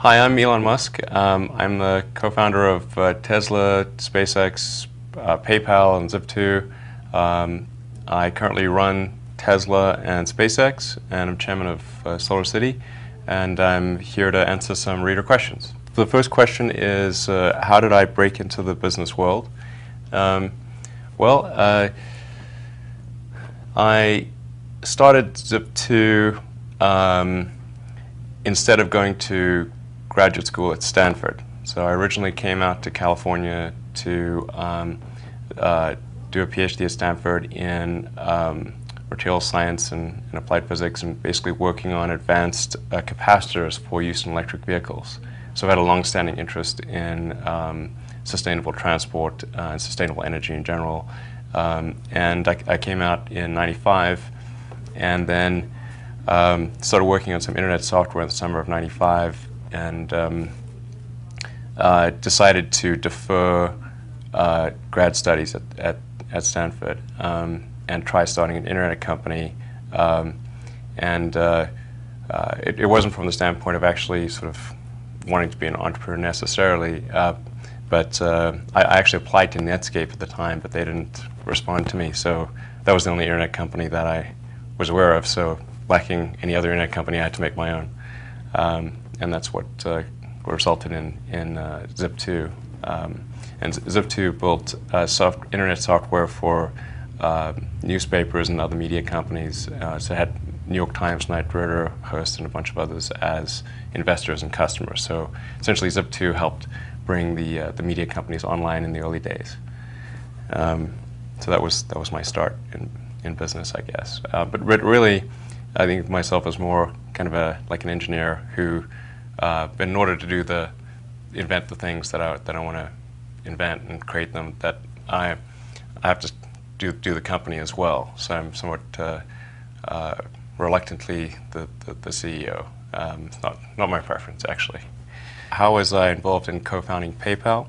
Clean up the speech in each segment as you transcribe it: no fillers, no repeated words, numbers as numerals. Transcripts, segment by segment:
Hi, I'm Elon Musk. I'm the co-founder of Tesla, SpaceX, PayPal, and Zip2. I currently run Tesla and SpaceX, and I'm chairman of SolarCity, and I'm here to answer some reader questions. The first question is, how did I break into the business world? Well, I started Zip2 instead of going to graduate school at Stanford. So I originally came out to California to do a PhD at Stanford in material science and applied physics, and basically working on advanced capacitors for use in electric vehicles. So I had a long-standing interest in sustainable transport and sustainable energy in general. And I came out in '95, and then started working on some internet software in the summer of '95, and decided to defer grad studies at Stanford and try starting an internet company. It wasn't from the standpoint of actually sort of wanting to be an entrepreneur necessarily, but I actually applied to Netscape at the time, but they didn't respond to me. So that was the only internet company that I was aware of. So lacking any other internet company, I had to make my own. And that's what resulted in Zip2. And Zip2 built internet software for newspapers and other media companies. So it had New York Times, Knight Ridder, Hearst, and a bunch of others as investors and customers. So essentially Zip2 helped bring the media companies online in the early days. So that was my start in business, I guess. But really, I think of myself as more kind of like an engineer who, in order to invent the things that I want to invent and create them, that I have to do the company as well. So I'm somewhat reluctantly the CEO. It's not my preference, actually. How was I involved in co-founding PayPal?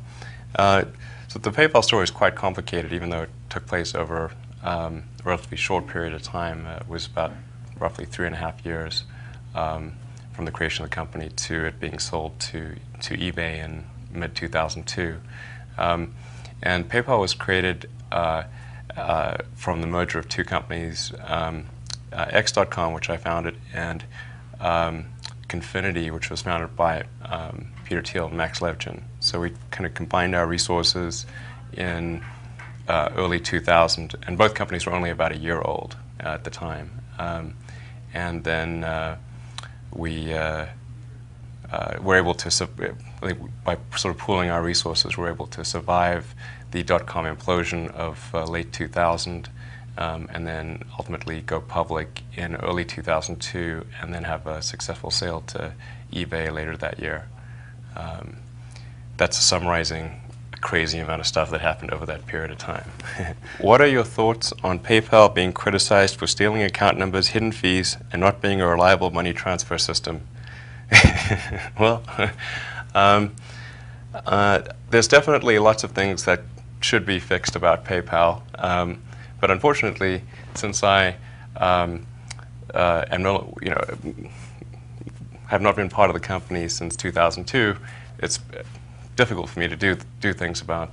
So the PayPal story is quite complicated, even though it took place over a relatively short period of time. It was about roughly 3.5 years from the creation of the company to it being sold to eBay in mid-2002. And PayPal was created from the merger of two companies, X.com, which I founded, and Confinity, which was founded by Peter Thiel and Max Levchin. So we kind of combined our resources in early 2000, and both companies were only about a year old at the time. And then we were able to, by sort of pooling our resources, we were able to survive the dot-com implosion of late 2000, and then ultimately go public in early 2002, and then have a successful sale to eBay later that year. That's summarizing a crazy amount of stuff that happened over that period of time. What are your thoughts on PayPal being criticized for stealing account numbers, hidden fees, and not being a reliable money transfer system? Well, there's definitely lots of things that should be fixed about PayPal, but unfortunately, since I have not been part of the company since 2002, it's difficult for me to do things about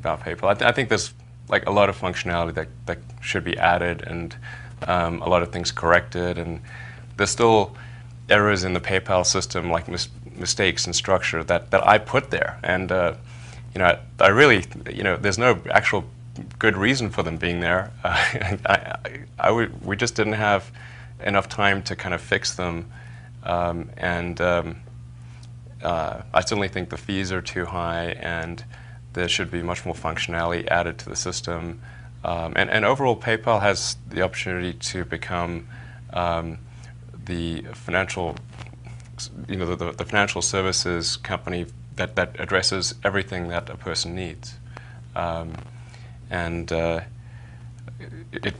PayPal. I think there's like a lot of functionality that should be added, and a lot of things corrected, and there's still errors in the PayPal system, like mistakes in structure that I put there, and I really, there's no actual good reason for them being there. We just didn't have enough time to kind of fix them, I certainly think the fees are too high, and there should be much more functionality added to the system. And overall, PayPal has the opportunity to become the financial, the financial services company that addresses everything that a person needs.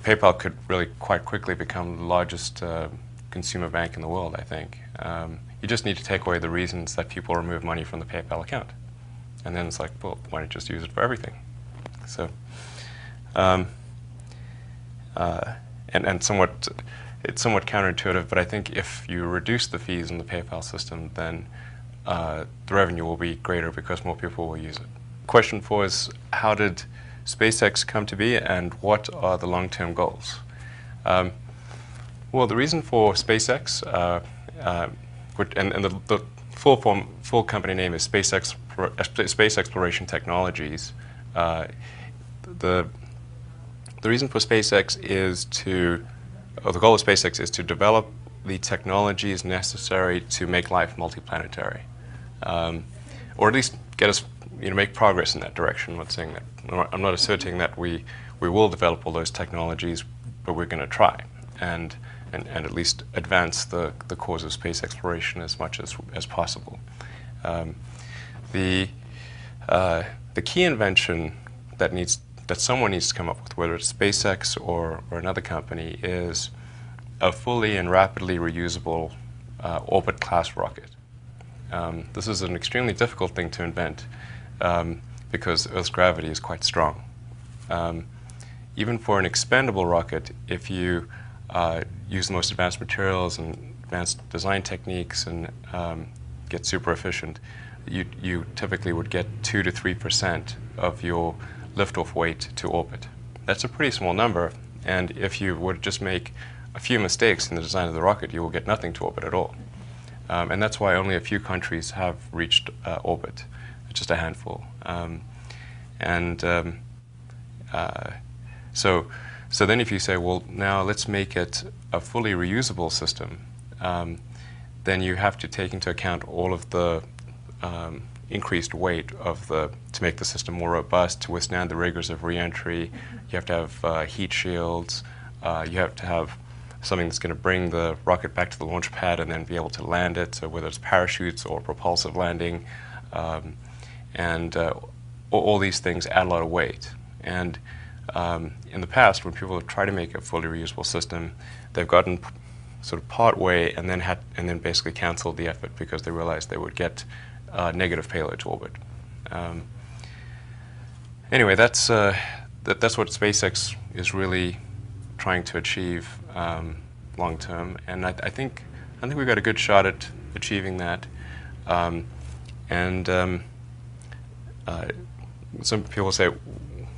PayPal could really quite quickly become the largest consumer bank in the world, I think. You just need to take away the reasons that people remove money from the PayPal account. And then it's like, well, why don't you just use it for everything? So, it's somewhat counterintuitive, but I think if you reduce the fees in the PayPal system, then the revenue will be greater because more people will use it. Question 4 is, how did SpaceX come to be, and what are the long-term goals? Well, the reason for SpaceX, and the full company name is Space Exploration Technologies. The reason for SpaceX is the goal of SpaceX is to develop the technologies necessary to make life multiplanetary, or at least get us, make progress in that direction. I'm not saying that. I'm not asserting that we will develop all those technologies, but we're going to try and at least advance the cause of space exploration as much as possible. The key invention that someone needs to come up with, whether it's SpaceX or another company, is a fully and rapidly reusable orbit class rocket. This is an extremely difficult thing to invent because Earth's gravity is quite strong. Even for an expendable rocket, if you use the most advanced materials and advanced design techniques and get super efficient, you typically would get 2 to 3% of your liftoff weight to orbit. That's a pretty small number, and if you would just make a few mistakes in the design of the rocket, you will get nothing to orbit at all. And that's why only a few countries have reached orbit, just a handful. So then if you say, well, now let's make it a fully reusable system, then you have to take into account all of the increased weight to make the system more robust, to withstand the rigors of re-entry. You have to have heat shields. You have to have something that's going to bring the rocket back to the launch pad and then be able to land it, so whether it's parachutes or propulsive landing. All these things add a lot of weight. And in the past, when people have tried to make a fully reusable system, they've gotten sort of part way and then basically canceled the effort because they realized they would get negative payload to orbit. Anyway, that's what SpaceX is really trying to achieve long term, and I think we've got a good shot at achieving that. Some people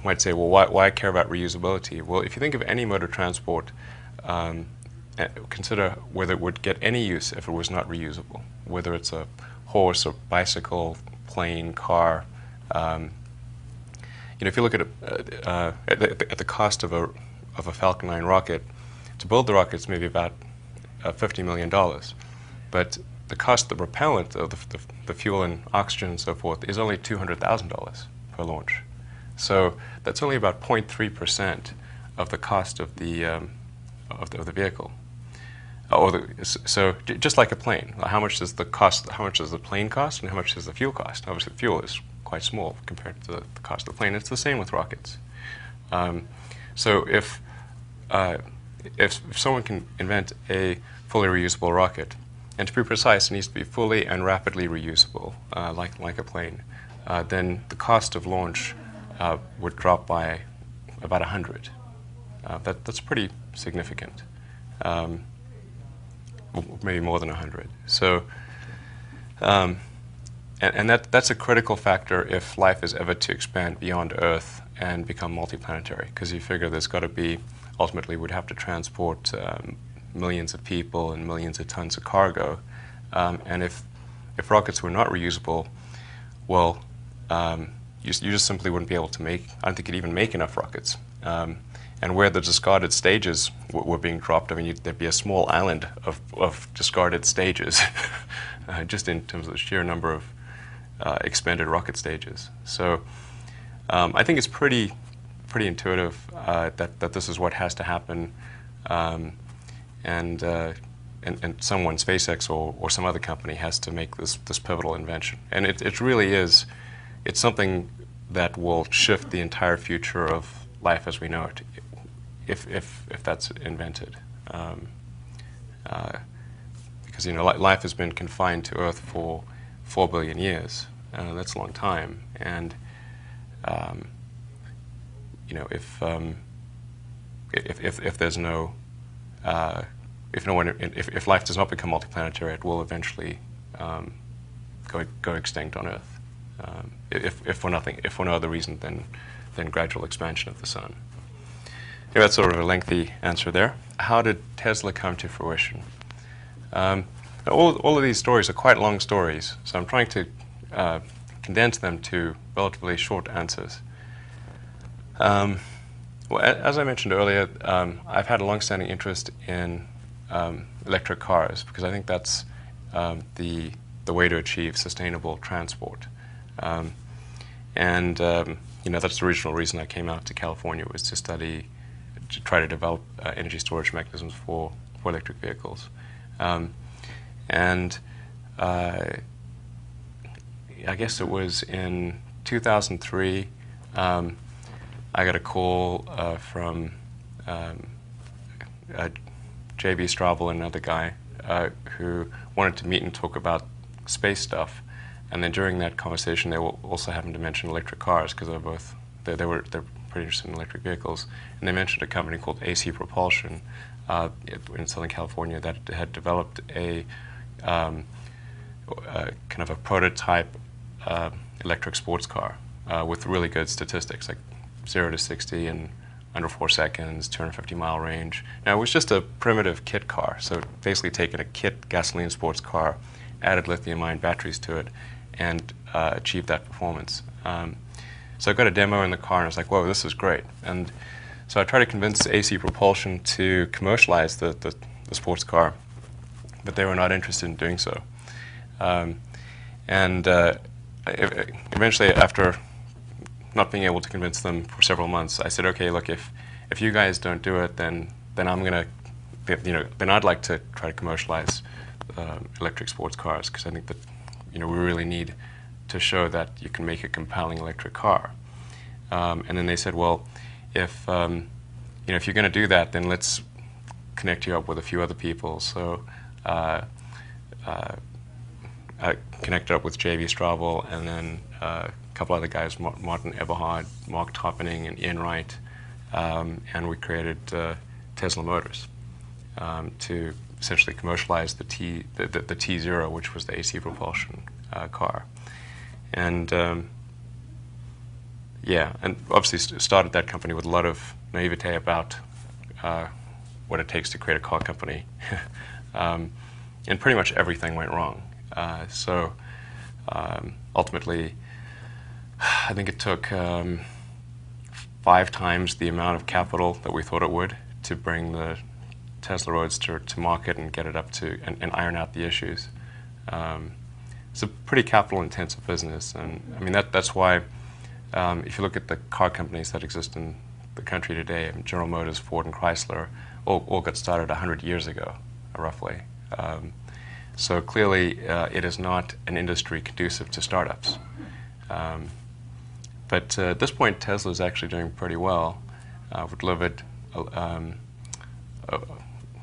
might say, well, why care about reusability? Well, if you think of any mode of transport, consider whether it would get any use if it was not reusable, whether it's a horse or bicycle, plane, car. If you look at the cost of a Falcon 9 rocket, to build the rocket is maybe about $50 million, but the cost of the propellant, of the fuel and oxygen and so forth, is only $200,000 per launch. So that's only about 0.3% of the cost of the vehicle. So just like a plane, how much does the plane cost, and how much does the fuel cost? Obviously, the fuel is quite small compared to the cost of the plane. It's the same with rockets. So if someone can invent a fully reusable rocket, and to be precise, it needs to be fully and rapidly reusable, like a plane, then the cost of launch would drop by about 100. That's pretty significant, maybe more than 100. So, and that's a critical factor if life is ever to expand beyond Earth and become multiplanetary, because you figure there's got to be, ultimately we'd have to transport millions of people and millions of tons of cargo, and if rockets were not reusable, well, you just simply wouldn't be able to make, I don't think you'd even make enough rockets. And where the discarded stages were being dropped, I mean, there'd be a small island of discarded stages, just in terms of the sheer number of expended rocket stages. So I think it's pretty intuitive that this is what has to happen, and someone, SpaceX or some other company, has to make this pivotal invention. And it really is. It's something that will shift the entire future of life as we know it, if that's invented. Because life has been confined to Earth for 4 billion years. That's a long time, and if there's no if life does not become multiplanetary, it will eventually go extinct on Earth, if for nothing, if for no other reason than gradual expansion of the sun. Anyway, that's sort of a lengthy answer there. How did Tesla come to fruition? All of these stories are quite long stories, so I'm trying to condense them to relatively short answers. Well, as I mentioned earlier, I've had a long-standing interest in electric cars because I think that's the way to achieve sustainable transport. You know, that's the original reason I came out to California, was to try to develop energy storage mechanisms for electric vehicles. I guess it was in 2003, I got a call from J.B. Straubel and another guy who wanted to meet and talk about space stuff. And then during that conversation, they also happened to mention electric cars, because they're pretty interested in electric vehicles. And they mentioned a company called AC Propulsion in Southern California that had developed a kind of a prototype electric sports car with really good statistics, like 0 to 60 in under 4 seconds, 250-mile range. Now, it was just a primitive kit car, so basically taking a kit gasoline sports car, added lithium-ion batteries to it, and achieved that performance. So I got a demo in the car, and I was like, whoa, this is great. And so I tried to convince AC Propulsion to commercialize the sports car, but they were not interested in doing so. Eventually, after not being able to convince them for several months, I said, okay, look, if you guys don't do it, then I'm gonna, then I'd like to try to commercialize electric sports cars, because I think that we really need to show that you can make a compelling electric car. And then they said, well, if if you're going to do that, then let's connect you up with a few other people. So I connected up with J.B. Straubel, and then a couple other guys, Martin Eberhard, Mark Toppening, and Ian Wright, and we created Tesla Motors to essentially commercialize the T0, which was the AC propulsion car. And yeah, and obviously started that company with a lot of naivete about what it takes to create a car company. And pretty much everything went wrong. Ultimately, I think it took 5 times the amount of capital that we thought it would to bring the Tesla Roadster to market and get it up to and iron out the issues. It's a pretty capital-intensive business, and I mean that's why if you look at the car companies that exist in the country today, General Motors, Ford, and Chrysler all got started 100 years ago, roughly. So clearly, it is not an industry conducive to startups. But at this point, Tesla is actually doing pretty well. We've delivered a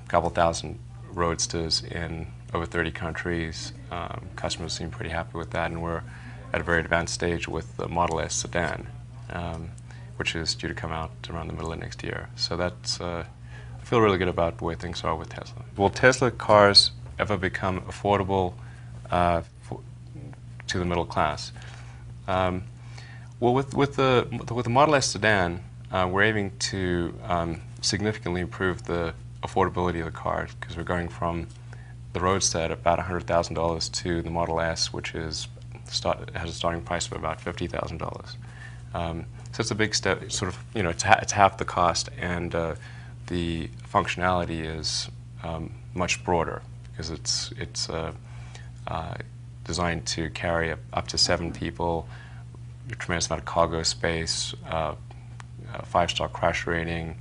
couple thousand Roadsters in over 30 countries. Customers seem pretty happy with that, and we're at a very advanced stage with the Model S sedan, which is due to come out around the middle of next year. So that's, I feel really good about the way things are with Tesla. Will Tesla cars ever become affordable to the middle class? Well, with the Model S sedan, we're aiming to significantly improve the affordability of the car, because we're going from the Roadster at about $100,000 to the Model S, which has a starting price of about $50,000. So it's a big step. Sort of, it's half the cost, and the functionality is much broader, because it's designed to carry up to 7 people, a tremendous amount of cargo space, 5-star crash rating,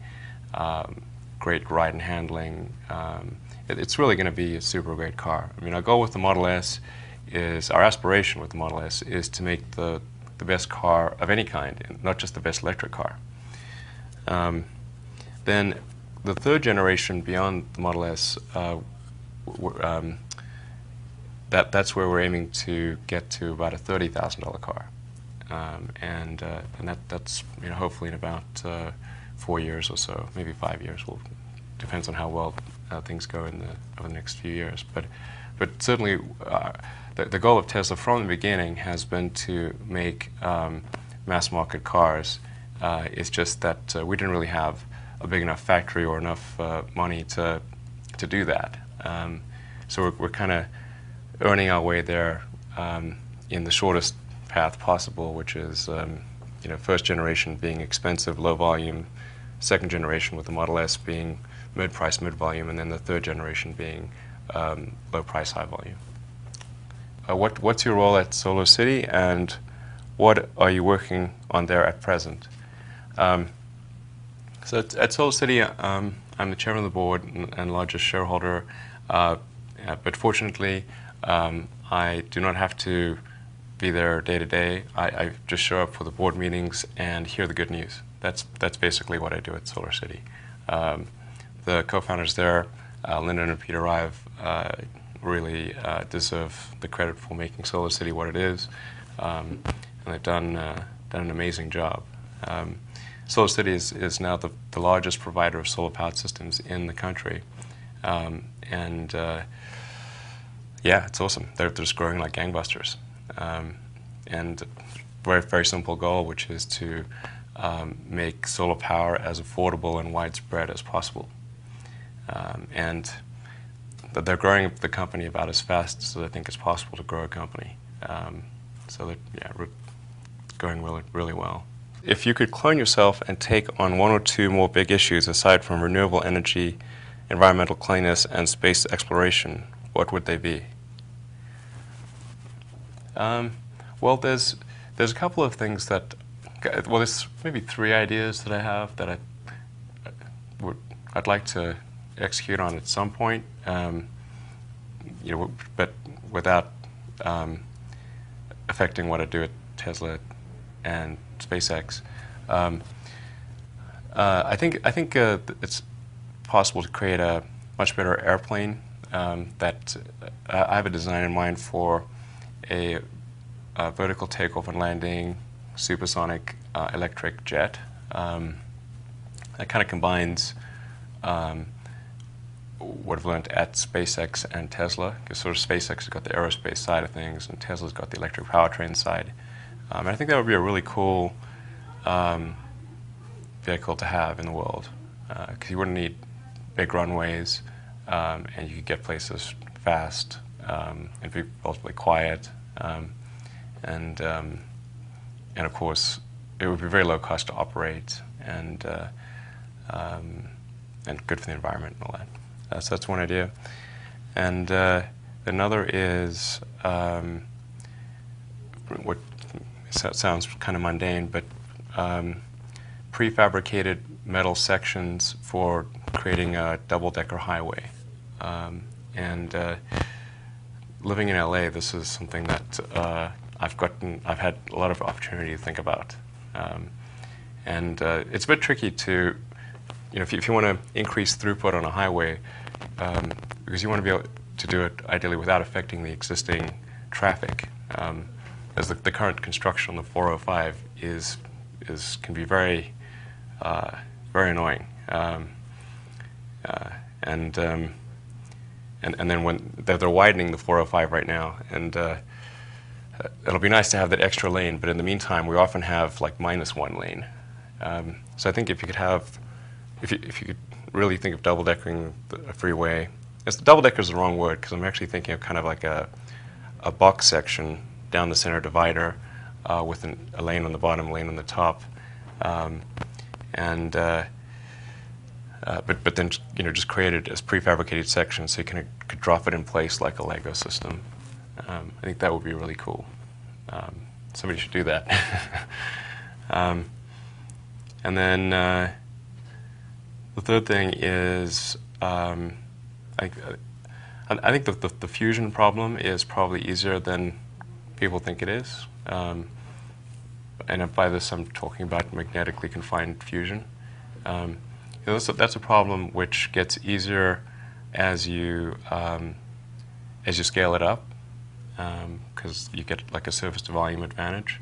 great ride and handling. It's really going to be a super great car. I mean, our goal with the Model S is, our aspiration with the Model S is to make the best car of any kind, and not just the best electric car. Then the third generation beyond the Model S, that's where we're aiming to get to about a $30,000 car. And that's hopefully in about 4 years or so, maybe 5 years. Depends on how well things go over the next few years. But but certainly the goal of Tesla from the beginning has been to make mass market cars. It's just that we didn't really have a big enough factory or enough money to do that. So we're kind of earning our way there in the shortest path possible, which is first generation being expensive, low volume, second generation with the Model S being mid-price, mid-volume, and then the third generation being low price, high volume. What's your role at Solar City, and what are you working on there at present? So at Solar City, I'm the chairman of the board and largest shareholder, but fortunately, I do not have to be there day to day. I just show up for the board meetings and hear the good news. That's basically what I do at Solar City. The co-founders there, Lyndon and Peter Rive, really deserve the credit for making Solar City what it is, and they've done an amazing job. Solar City is now the largest provider of solar powered systems in the country, and yeah, it's awesome. They're just growing like gangbusters, and very, very simple goal, which is to make solar power as affordable and widespread as possible. And they're growing the company about as fast as I think it's possible to grow a company. So that, yeah, we're going really, really well. If you could clone yourself and take on one or two more big issues aside from renewable energy, environmental cleanness, and space exploration, what would they be? Well, there's a couple of things that, well, there's maybe three ideas that I have that I'd like to execute on at some point, but without affecting what I do at Tesla and SpaceX. I think it's possible to create a much better airplane. That I have a design in mind for a vertical takeoff and landing supersonic electric jet that kind of combines what I've learned at SpaceX and Tesla, because sort of SpaceX has got the aerospace side of things and Tesla's got the electric powertrain side. And I think that would be a really cool vehicle to have in the world, because you wouldn't need big runways, and you could get places fast and be relatively quiet, and of course it would be very low cost to operate and good for the environment and all that. So that's one idea. And another is what sounds kind of mundane, but prefabricated metal sections for creating a double-decker highway. And living in LA, this is something that I've had a lot of opportunity to think about. And it's a bit tricky to, if you want to increase throughput on a highway, because you want to be able to do it ideally without affecting the existing traffic, as the current construction on the 405 can be very very annoying, and then when they're widening the 405 right now, and it'll be nice to have that extra lane, but in the meantime we often have like -1 lane. So I think if you could really think of double-deckering a freeway, double-decker is the wrong word, because I'm actually thinking of kind of like a box section down the center divider with a lane on the bottom, a lane on the top, but then just create it as prefabricated sections so you could drop it in place like a Lego system. I think that would be really cool. Somebody should do that. And then the third thing is I think the fusion problem is probably easier than people think it is. And by this I'm talking about magnetically confined fusion. That's a problem which gets easier as you scale it up, because you get like a surface to volume advantage.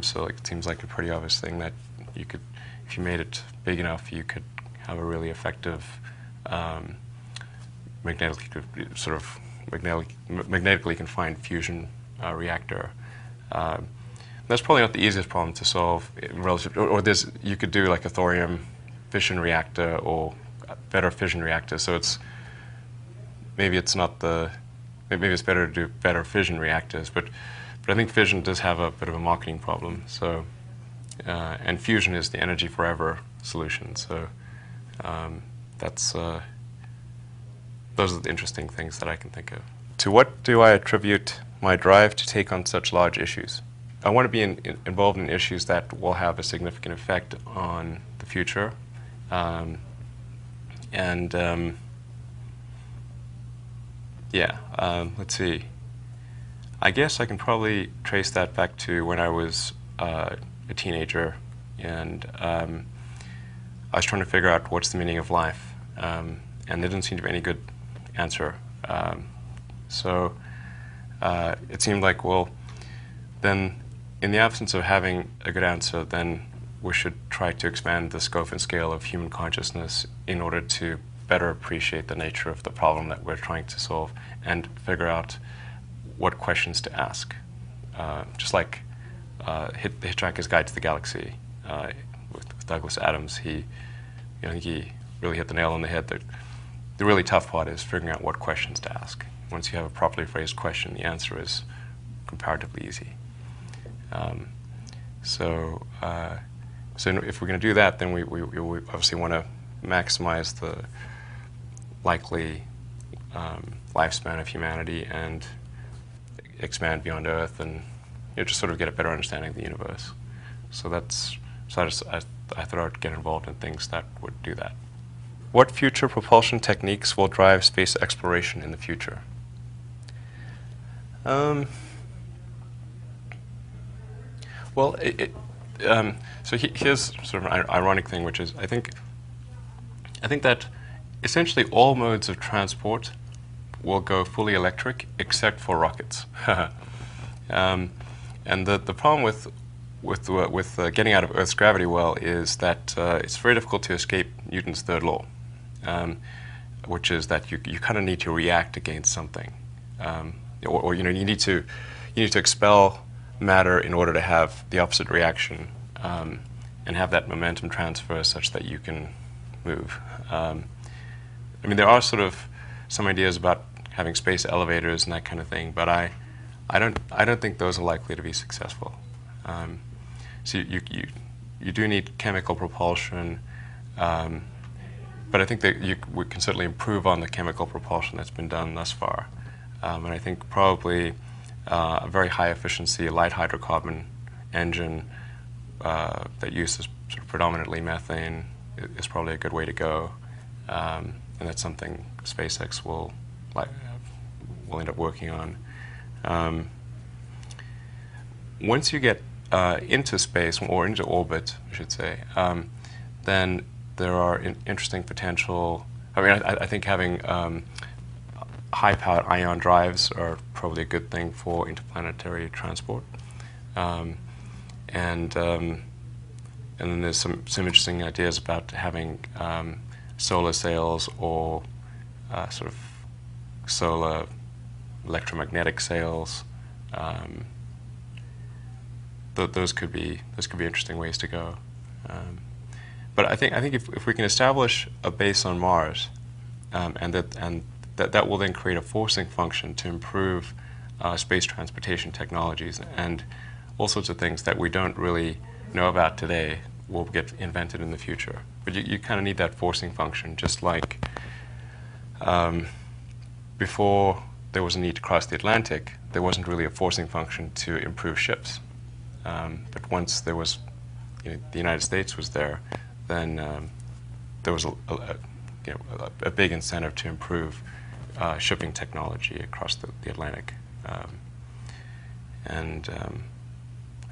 So it seems like a pretty obvious thing that you could, if you made it big enough, you could have a really effective magnetically sort of magnetically confined fusion reactor. That's probably not the easiest problem to solve relative, or you could do like a thorium fission reactor or a better fission reactor. So maybe it's better to do better fission reactors, but I think fission does have a bit of a marketing problem. So and fusion is the energy forever solution. So those are the interesting things that I can think of. To what do I attribute my drive to take on such large issues? I want to be involved in issues that will have a significant effect on the future. Let's see. I guess I can probably trace that back to when I was a teenager, and I was trying to figure out what's the meaning of life, and there didn't seem to be any good answer. So it seemed like, well, then in the absence of having a good answer, then we should try to expand the scope and scale of human consciousness in order to better appreciate the nature of the problem that we're trying to solve and figure out what questions to ask. Just like The Hitchhiker's Guide to the Galaxy with Douglas Adams, he really hit the nail on the head. The really tough part is figuring out what questions to ask. Once you have a properly phrased question, the answer is comparatively easy. So if we're going to do that, then we obviously want to maximize the likely lifespan of humanity and expand beyond Earth, and just sort of get a better understanding of the universe. So I thought I would get involved in things that would do that. What future propulsion techniques will drive space exploration in the future? Well, so here's sort of an ironic thing, which is I think that essentially all modes of transport will go fully electric except for rockets. And the problem with getting out of Earth's gravity well is that it's very difficult to escape Newton's third law, which is that you kind of need to react against something, or you need to expel matter in order to have the opposite reaction, and have that momentum transfer such that you can move. I mean, there are sort of some ideas about having space elevators and that kind of thing, but I don't think those are likely to be successful. So you do need chemical propulsion, but I think that we can certainly improve on the chemical propulsion that's been done thus far. And I think probably a very high efficiency light hydrocarbon engine that uses sort of predominantly methane is probably a good way to go, and that's something SpaceX will end up working on. Once you get into space, or into orbit, I should say, then there are interesting potential. I mean, I think having high-powered ion drives are probably a good thing for interplanetary transport. And then there's some interesting ideas about having solar sails or sort of solar electromagnetic sails. Those could be interesting ways to go. But I think if we can establish a base on Mars, and that will then create a forcing function to improve space transportation technologies, and all sorts of things that we don't really know about today will get invented in the future. But you kind of need that forcing function, just like before there was a need to cross the Atlantic, there wasn't really a forcing function to improve ships. But once there was, the United States was there, then there was a big incentive to improve shipping technology across the Atlantic.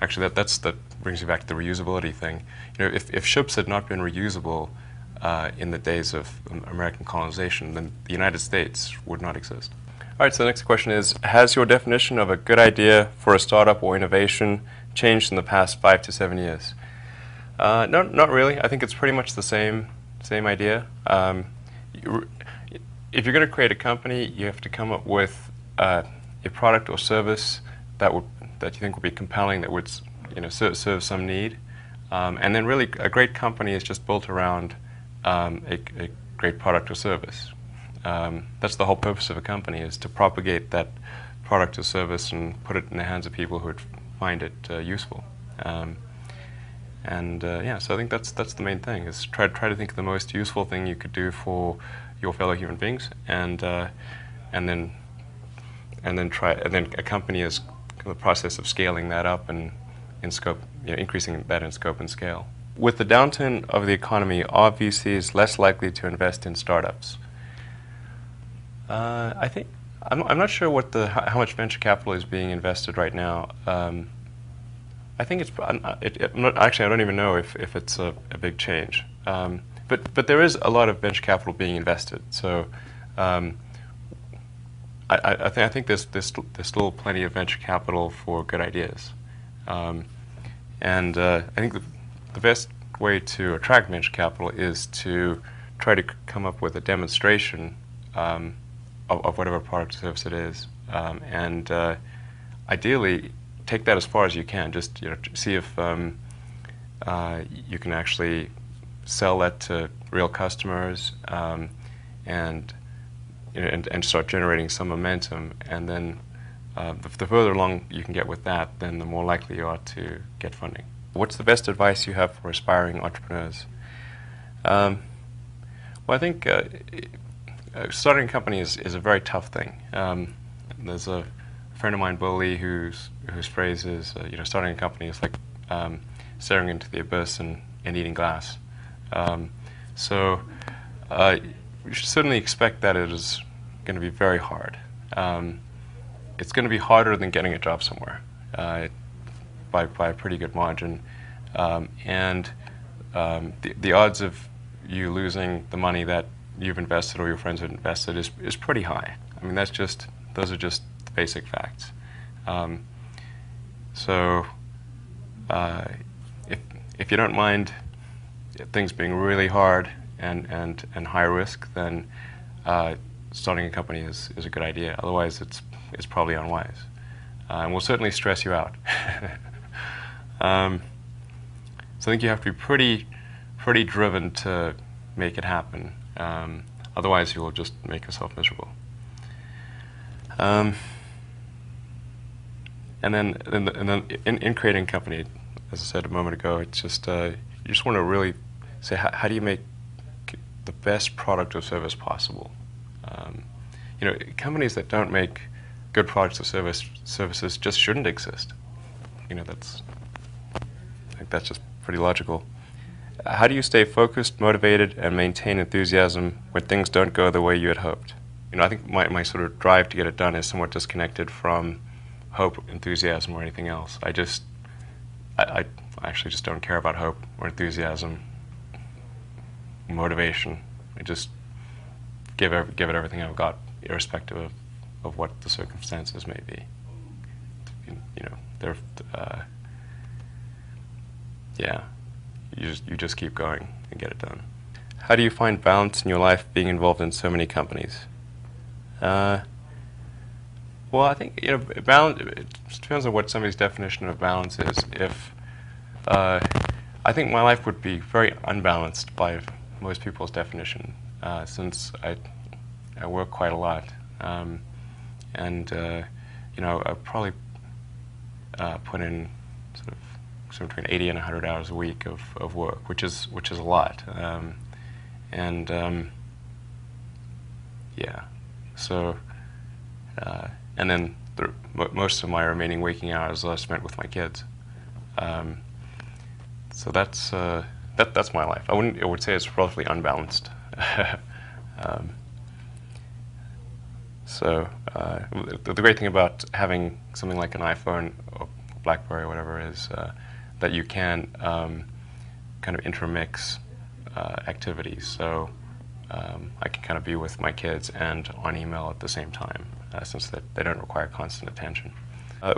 Actually, that brings me back to the reusability thing. If ships had not been reusable in the days of American colonization, then the United States would not exist. All right, so the next question is, has your definition of a good idea for a startup or innovation changed in the past 5 to 7 years? No, not really. I think it's pretty much the same idea. if you're going to create a company, you have to come up with a product or service that you think would be compelling, that would serve some need, and then really a great company is just built around a great product or service. That's the whole purpose of a company, is to propagate that product or service and put it in the hands of people who would find it useful. Yeah, so I think that's the main thing, is try to think of the most useful thing you could do for your fellow human beings, and then a company is the process of scaling that up and in scope, increasing that in scope and scale. With the downturn of the economy, are VCs less likely to invest in startups? I think I'm not sure how much venture capital is being invested right now. I think I don't even know if it's a big change. But there is a lot of venture capital being invested. So I think there's still plenty of venture capital for good ideas. I think the best way to attract venture capital is to try to come up with a demonstration of whatever product or service it is, and ideally take that as far as you can. Just see if you can actually sell that to real customers, and start generating some momentum. And then the further along you can get with that, then the more likely you are to get funding. What's the best advice you have for aspiring entrepreneurs? Well, I think starting a company is a very tough thing. There's a friend of mine, Bill Lee, whose phrase is, starting a company is like staring into the abyss and eating glass. So you should certainly expect that it is going to be very hard. It's going to be harder than getting a job somewhere by a pretty good margin. The odds of you losing the money that you've invested or your friends have invested is pretty high. I mean, those are just the basic facts. So if you don't mind things being really hard and high risk, then starting a company is a good idea. Otherwise, it's probably unwise, and will certainly stress you out. So I think you have to be pretty driven to make it happen. Otherwise, you will just make yourself miserable. And then in creating a company, as I said a moment ago, it's just you just want to really say, how do you make the best product or service possible? Companies that don't make good products or services just shouldn't exist. I think that's just pretty logical. How do you stay focused, motivated, and maintain enthusiasm when things don't go the way you had hoped? I think my sort of drive to get it done is somewhat disconnected from hope, enthusiasm, or anything else. I actually just don't care about hope or enthusiasm, motivation. I just give it everything I've got, irrespective of what the circumstances may be. You just keep going and get it done. How do you find balance in your life being involved in so many companies? Well, I think balance. It just depends on what somebody's definition of balance is. I think my life would be very unbalanced by most people's definition, since I work quite a lot, and I probably put in sort of somewhere between 80 and 100 hours a week of work, which is a lot, yeah. So, and then most of my remaining waking hours are spent with my kids. So that's my life. I would say it's relatively unbalanced. So the great thing about having something like an iPhone or BlackBerry or whatever is that you can kind of intermix activities. So I can kind of be with my kids and on email at the same time, since they don't require constant attention.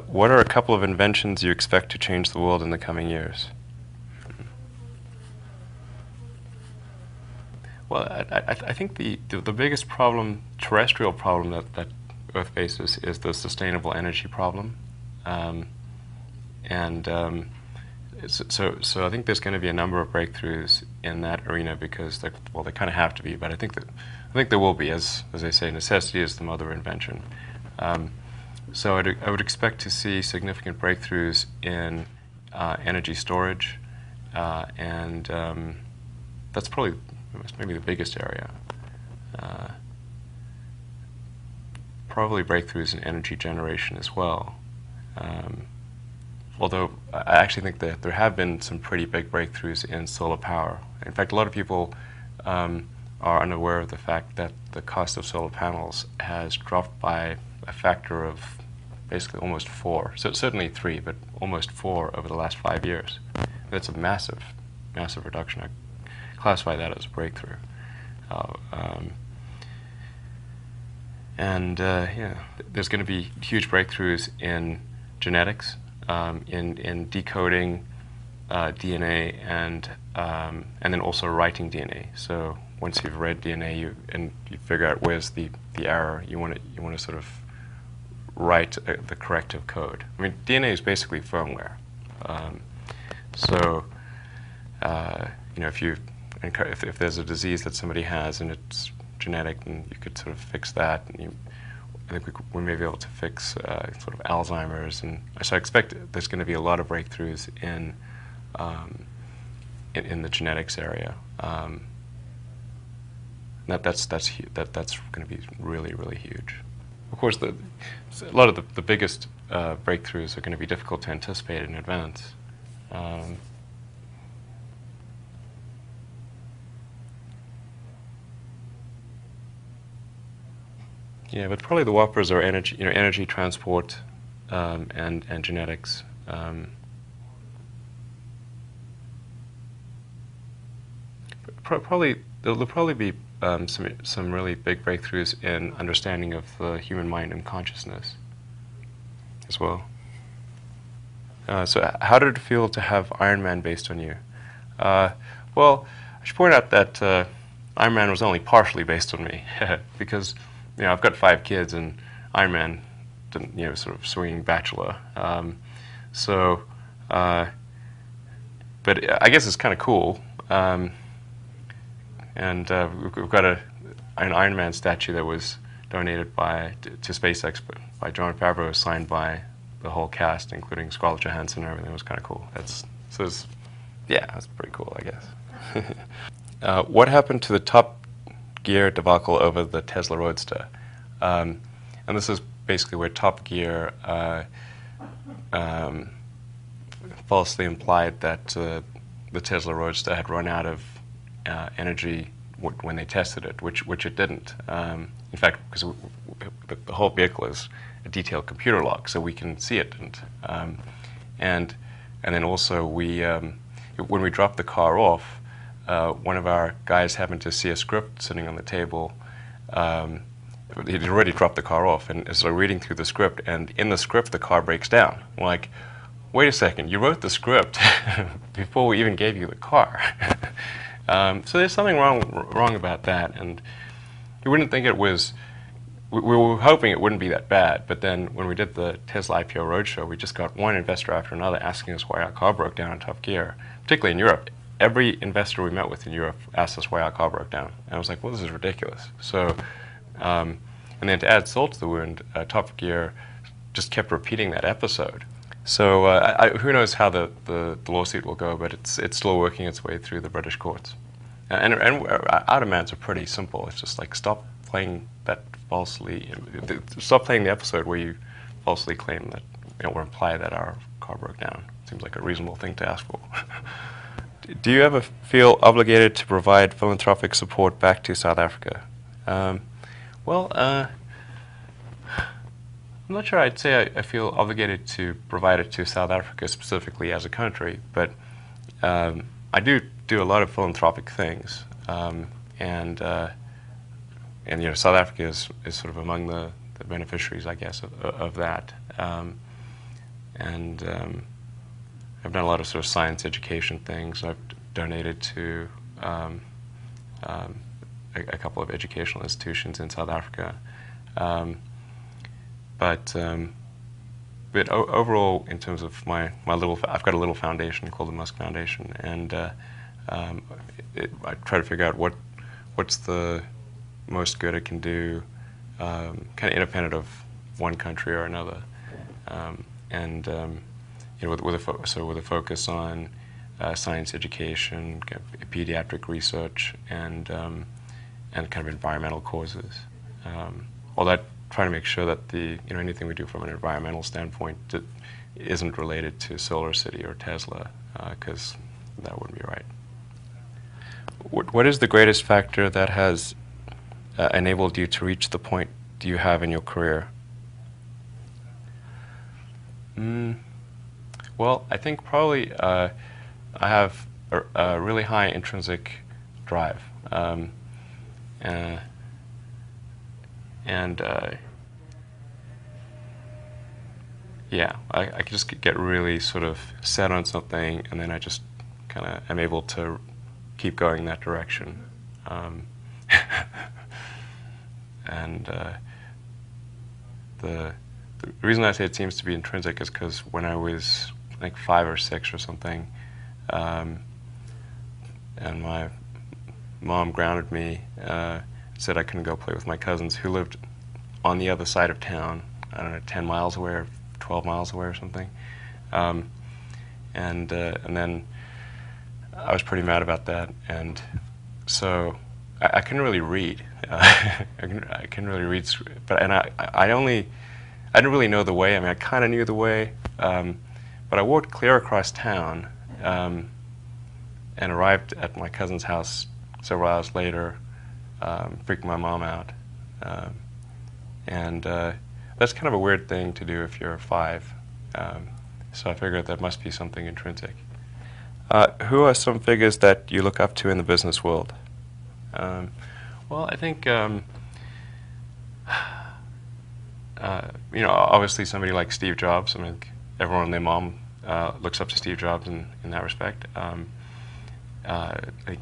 What are a couple of inventions you expect to change the world in the coming years? Well, I think the biggest problem, terrestrial problem that Earth faces is the sustainable energy problem, and so I think there's going to be a number of breakthroughs in that arena because they kind of have to be, but I think there will be, as they say, necessity is the mother of invention. So I would expect to see significant breakthroughs in energy storage, and that's probably maybe the biggest area. Probably breakthroughs in energy generation as well. Although I actually think that there have been some pretty big breakthroughs in solar power. In fact, a lot of people are unaware of the fact that the cost of solar panels has dropped by a factor of basically almost 4. So certainly 3, but almost 4 over the last 5 years. That's a massive, massive reduction. I classify that as a breakthrough. Yeah, there's going to be huge breakthroughs in genetics, in decoding DNA, and then also writing DNA. So once you've read DNA, you figure out where's the error. You want to sort of write the corrective code. I mean, DNA is basically firmware. If there's a disease that somebody has and it's genetic, and you could sort of fix that, and I think we may be able to fix sort of Alzheimer's, and so I expect there's going to be a lot of breakthroughs in the genetics area. That's going to be really, really huge. Of course, a lot of the biggest breakthroughs are going to be difficult to anticipate in advance. Yeah, but probably the whoppers are energy transport, and genetics. There'll probably be some really big breakthroughs in understanding of the human mind and consciousness as well. So how did it feel to have Iron Man based on you? Well, I should point out that Iron Man was only partially based on me because I've got 5 kids, and Iron Man didn't, sort of swinging bachelor. But I guess it's kind of cool. And we've got an Iron Man statue that was donated to SpaceX by Jon Favreau, signed by the whole cast, including Scarlett Johansson and everything. It was kind of cool. That's pretty cool, I guess. What happened to the Top Gear debacle over the Tesla Roadster? And this is basically where Top Gear falsely implied that the Tesla Roadster had run out of energy when they tested it, which it didn't. In fact, because the whole vehicle is a detailed computer log, so we can see it. And then also when we dropped the car off, one of our guys happened to see a script sitting on the table. He'd already dropped the car off, and is reading through the script, and in the script the car breaks down. I'm like, wait a second, you wrote the script before we even gave you the car. So there's something wrong about that, and you wouldn't think it was. We were hoping it wouldn't be that bad, but then when we did the Tesla IPO roadshow, we just got one investor after another asking us why our car broke down in Top Gear, particularly in Europe. Every investor we met with in Europe asked us why our car broke down, and I was like, well, this is ridiculous. So, and then to add salt to the wound, Top Gear just kept repeating that episode. So who knows how the lawsuit will go, but it's still working its way through the British courts. And our demands are pretty simple. It's just like stop playing the episode where you falsely claim that, or imply that our car broke down. Seems like a reasonable thing to ask for. Do you ever feel obligated to provide philanthropic support back to South Africa? I'm not sure I'd say I feel obligated to provide it to South Africa specifically as a country, but I do a lot of philanthropic things, and South Africa is sort of among the beneficiaries, I guess, of that. I've done a lot of sort of science education things. I've donated to a couple of educational institutions in South Africa. But overall, in terms of my little, I've got a little foundation called the Musk Foundation, and I try to figure out what's the most good it can do, kind of independent of one country or another, and you know, with a focus on science education, kind of pediatric research, and kind of environmental causes. All that, trying to make sure that anything we do from an environmental standpoint isn't related to SolarCity or Tesla, because that wouldn't be right. What is the greatest factor that has enabled you to reach the point you have in your career? Well, I think probably I have a really high intrinsic drive, yeah, I can just get really sort of set on something, and then I just kind of am able to keep going in that direction. And the reason I say it seems to be intrinsic is because when I was like 5 or 6 or something, and my mom grounded me, said I couldn't go play with my cousins who lived on the other side of town, I don't know, 10 miles away or 12 miles away or something. And then I was pretty mad about that, and so I couldn't really read. I couldn't really read, but I didn't really know the way. I mean, I kind of knew the way, but I walked clear across town and arrived at my cousin's house several hours later, freaking my mom out. And that's kind of a weird thing to do if you're 5. So I figured that must be something intrinsic. Who are some figures that you look up to in the business world? Well, I think obviously somebody like Steve Jobs. I mean, everyone and their mom looks up to Steve Jobs in that respect. I think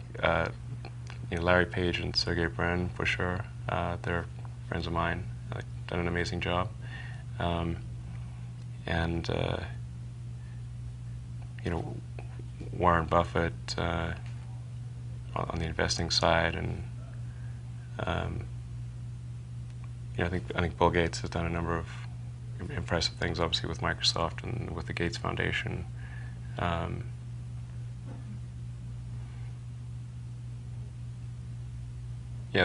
Larry Page and Sergey Brin, for sure. They're friends of mine. They've done an amazing job. And Warren Buffett on the investing side, and I think Bill Gates has done a number of impressive things, obviously with Microsoft and with the Gates Foundation. Yeah,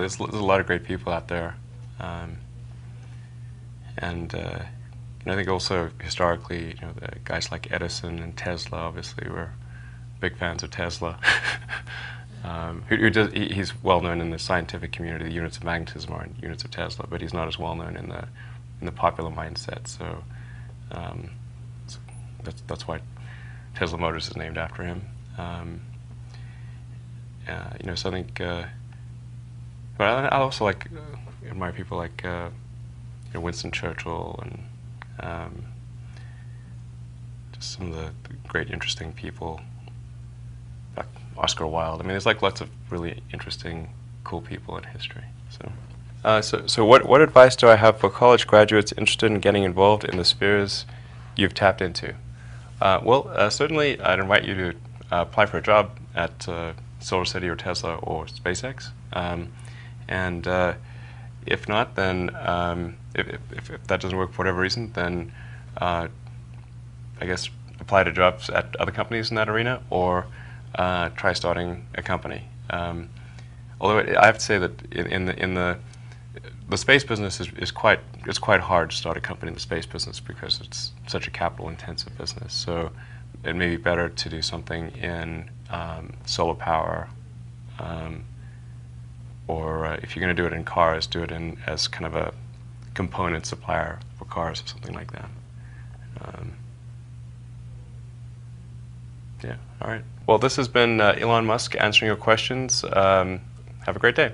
there's a lot of great people out there, and I think also historically, the guys like Edison and Tesla, obviously, were big fans of Tesla. He's well known in the scientific community. The units of magnetism are units of Tesla, but he's not as well known in the popular mindset. So that's why Tesla Motors is named after him. So I think. But I also admire people like Winston Churchill and just some of the great, interesting people. Oscar Wilde. I mean, there's lots of really interesting, cool people in history. So what advice do I have for college graduates interested in getting involved in the spheres you've tapped into? Certainly, I'd invite you to apply for a job at SolarCity or Tesla or SpaceX. And if not, then if that doesn't work for whatever reason, then I guess apply to jobs at other companies in that arena, or try starting a company. Although I have to say that in the space business it's quite hard to start a company in the space business because it's such a capital-intensive business. So it may be better to do something in solar power, or if you're going to do it in cars, do it as kind of a component supplier for cars or something like that. Yeah, all right. Well, this has been Elon Musk answering your questions. Have a great day.